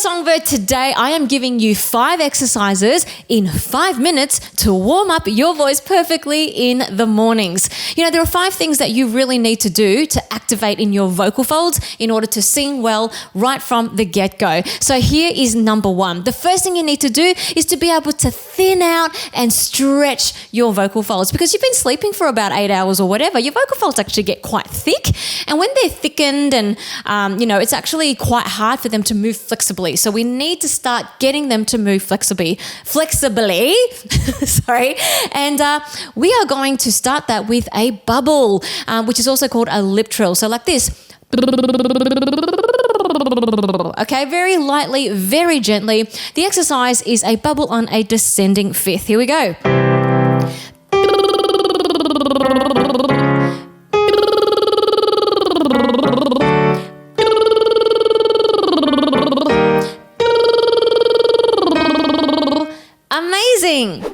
Songbird. Today I am giving you 5 exercises in 5 minutes to warm up your voice perfectly in the mornings. You know, there are 5 things that you really need to do to activate in your vocal folds in order to sing well right from the get-go. So here is number 1. The first thing you need to do is to be able to thin out and stretch your vocal folds, because you've been sleeping for about 8 hours or whatever. Your vocal folds actually get quite thick, and when they're thickened and it's actually quite hard for them to move flexibly. So we need to start getting them to move flexibly. Sorry. And we are going to start that with a bubble, which is also called a lip trill. So like this. Okay, very lightly, very gently. The exercise is a bubble on a descending fifth. Here we go. Amazing.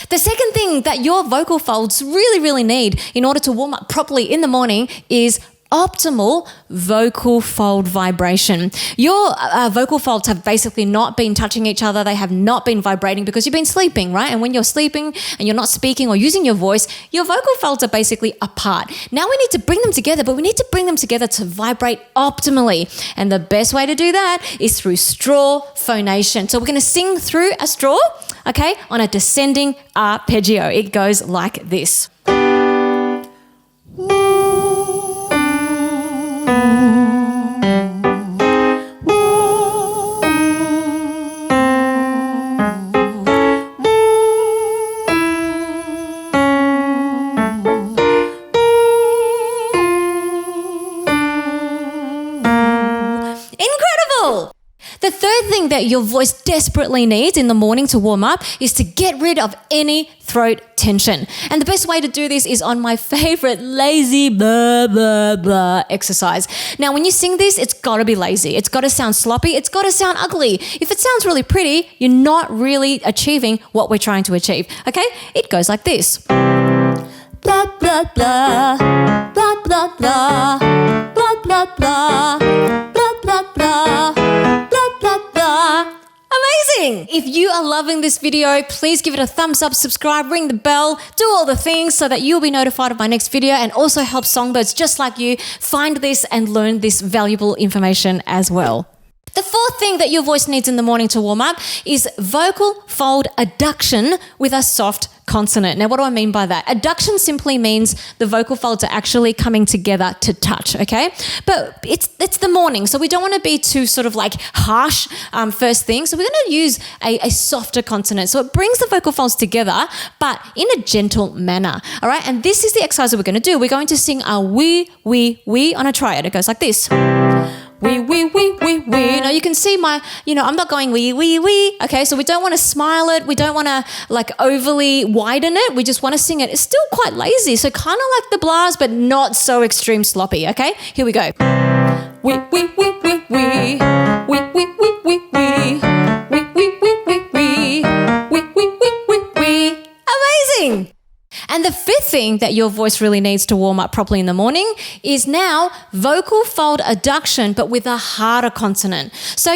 The second thing that your vocal folds really need in order to warm up properly in the morning is optimal vocal fold vibration. Your vocal folds have basically not been touching each other. They have not been vibrating because you've been sleeping, right? And when you're sleeping and you're not speaking or using your voice, your vocal folds are basically apart. Now we need to bring them together, but we need to bring them together to vibrate optimally. And the best way to do that is through straw phonation. So we're going to sing through a straw, okay, on a descending arpeggio. It goes like this. The third thing that your voice desperately needs in the morning to warm up is to get rid of any throat tension. And the best way to do this is on my favorite lazy blah, blah, blah exercise. Now, when you sing this, it's got to be lazy. It's got to sound sloppy. It's got to sound ugly. If it sounds really pretty, you're not really achieving what we're trying to achieve. Okay? It goes like this. Blah, blah, blah, blah, blah, blah, blah, blah, blah, blah, blah, blah. Amazing! If you are loving this video, please give it a thumbs up, subscribe, ring the bell, do all the things so that you'll be notified of my next video, and also help songbirds just like you find this and learn this valuable information as well. The fourth thing that your voice needs in the morning to warm up is vocal fold adduction with a soft consonant. Now, what do I mean by that? Adduction simply means the vocal folds are actually coming together to touch, okay? But it's the morning, so we don't want to be too sort of like harsh first thing. So we're going to use a softer consonant. So it brings the vocal folds together, but in a gentle manner, all right? And this is the exercise that we're going to do. We're going to sing a wee, wee, wee on a triad. It goes like this. Wee, wee, wee, wee, wee. Now you can see I'm not going wee, wee, wee. Okay, so we don't want to smile it. We don't want to like overly widen it. We just want to sing it. It's still quite lazy. So kind of like the blahs, but not so extreme sloppy. Okay, here we go. Wee, wee, wee, wee, wee. Wee, wee, wee, wee, wee. Wee, wee, wee, wee, wee. Wee, wee, wee, wee, wee. Amazing. And the fifth thing that your voice really needs to warm up properly in the morning is now vocal fold adduction, but with a harder consonant. So,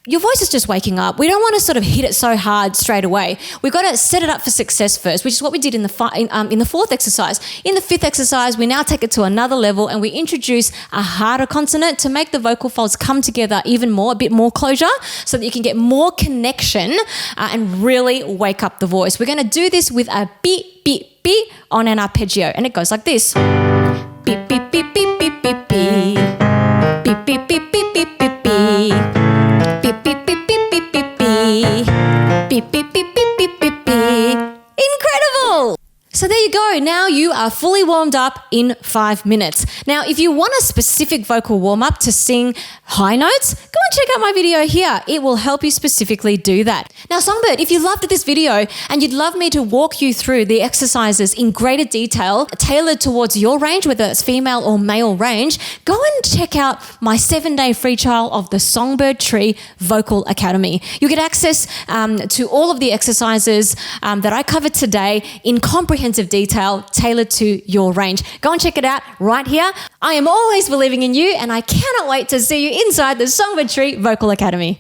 your voice is just waking up. We don't want to sort of hit it so hard straight away. We've got to set it up for success first, which is what we did in the fourth exercise. In the fifth exercise, we now take it to another level and we introduce a harder consonant to make the vocal folds come together even more, a bit more closure, so that you can get more connection and really wake up the voice. We're going to do this with a beep, beep, beep on an arpeggio, and it goes like this. Beep, beep, beep, beep, beep, beep, beep. Beep, beep, beep, beep, beep, beep, beep. Beep, beep, beep, beep, beep, beep, beep. Beep, beep, beep, beep, beep, beep, beep. Incredible! So there you go. Now you are fully warmed up in 5 minutes. Now, if you want a specific vocal warm-up to sing high notes, go and check out my video here. It will help you specifically do that. Now, Songbird, if you loved this video and you'd love me to walk you through the exercises in greater detail, tailored towards your range, whether it's female or male range, go and check out my 7-day free trial of the Songbird Tree Vocal Academy. You'll get access to all of the exercises that I covered today in comprehensive detail tailored to your range. Go and check it out right here. I am always believing in you, and I cannot wait to see you inside the Songbird Tree Vocal Academy.